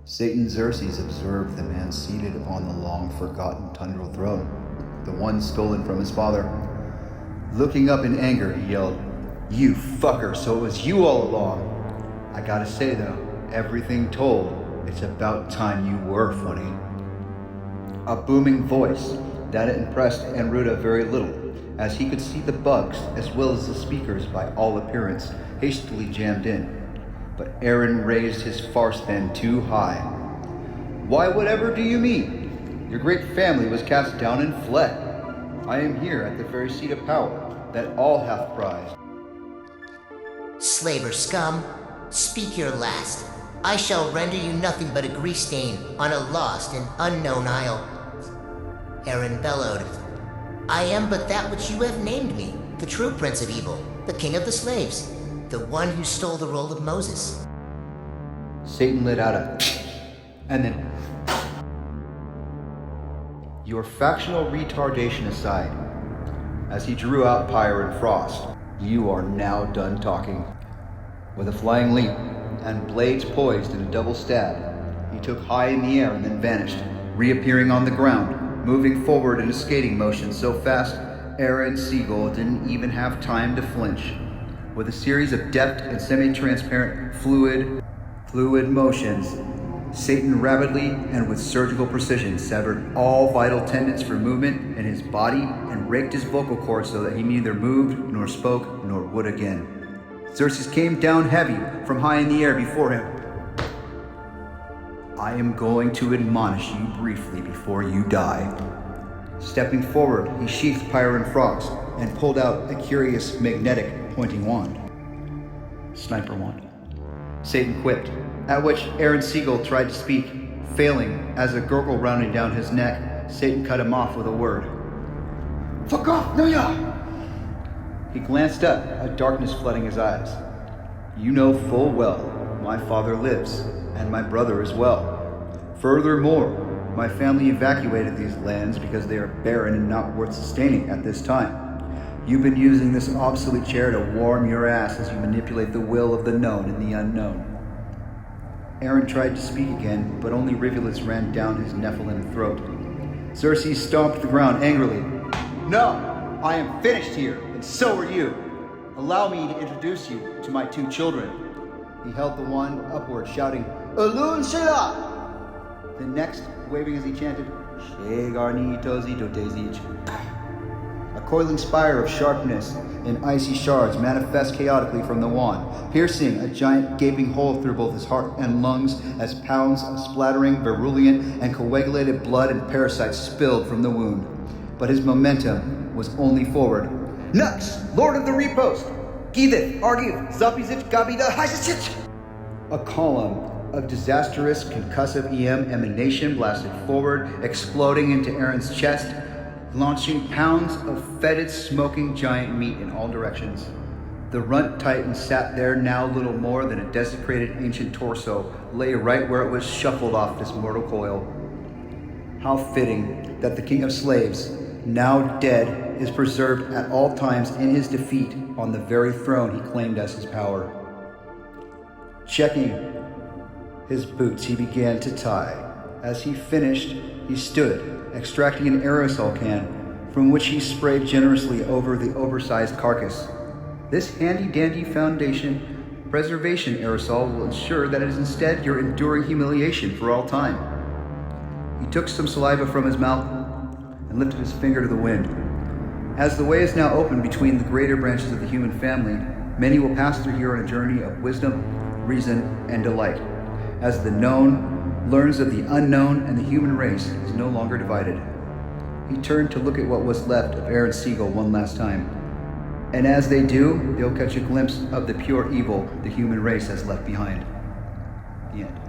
Satan Xerxes observed the man seated upon the long-forgotten tundral throne, the one stolen from his father. Looking up in anger, he yelled, "You fucker, so it was you all along!" I gotta say though, everything told, it's about time you were funny. A booming voice that impressed Enruta very little, as he could see the bugs as well as the speakers by all appearance hastily jammed in. But Aaron raised his farce pen too high. "Why, whatever do you mean? Your great family was cast down and fled. I am here at the very seat of power that all hath prized." Slaver scum, speak your last. I shall render you nothing but a grease stain on a lost and unknown isle. Aaron bellowed, "I am but that which you have named me, the true Prince of Evil, the King of the Slaves, the one who stole the roll of Moses." Satan let out a and then, "Your factional retardation aside," as he drew out Pyre and Frost, "you are now done talking." With a flying leap and blades poised in a double stab, he took high in the air and then vanished, reappearing on the ground, moving forward in a skating motion so fast Aaron Siegel didn't even have time to flinch. With a series of deft and semi-transparent fluid motions, Satan rapidly and with surgical precision severed all vital tendons for movement in his body and raked his vocal cords so that he neither moved nor spoke nor would again. Xerxes came down heavy from high in the air before him. "I am going to admonish you briefly before you die." Stepping forward, he sheathed Pyre and Frost and pulled out a curious magnetic pointing wand. "Sniper wand," Satan quipped, at which Aaron Siegel tried to speak, failing as a gurgle rounded down his neck. Satan cut him off with a word. "Fuck off, no ya!" He glanced up, a darkness flooding his eyes. "You know full well my father lives, and my brother as well. Furthermore, my family evacuated these lands because they are barren and not worth sustaining at this time. You've been using this obsolete chair to warm your ass as you manipulate the will of the known and the unknown." Aaron tried to speak again, but only rivulets ran down his Nephilim throat. Xerxes stomped the ground angrily. "No, I am finished here, and so are you. Allow me to introduce you to my two children." He held the wand upward, shouting, "Elun Shela!" The next, waving as he chanted, "She garnito zito tezich." A coiling spire of sharpness and icy shards manifest chaotically from the wand, piercing a giant gaping hole through both his heart and lungs as pounds of splattering, virulent, and coagulated blood and parasites spilled from the wound. But his momentum was only forward. "Nux, Lord of the Repost! Githith, Argiv, Zapizich, Gabida, Hashishich!" A column of disastrous concussive EM emanation blasted forward, exploding into Aaron's chest, launching pounds of fetid, smoking giant meat in all directions. The runt titan sat there now little more than a desecrated ancient torso, lay right where it was shuffled off this mortal coil. How fitting that the king of slaves, now dead, is preserved at all times in his defeat on the very throne he claimed as his power. Checking his boots, he began to tie. As he finished, he stood, extracting an aerosol can, from which he sprayed generously over the oversized carcass. This handy-dandy foundation preservation aerosol will ensure that it is instead your enduring humiliation for all time. He took some saliva from his mouth and lifted his finger to the wind. As the way is now open between the greater branches of the human family, many will pass through here on a journey of wisdom, reason, and delight, as the known learns of the unknown and the human race is no longer divided. He turned to look at what was left of Aaron Siegel one last time. And as they do, they'll catch a glimpse of the pure evil the human race has left behind. The end.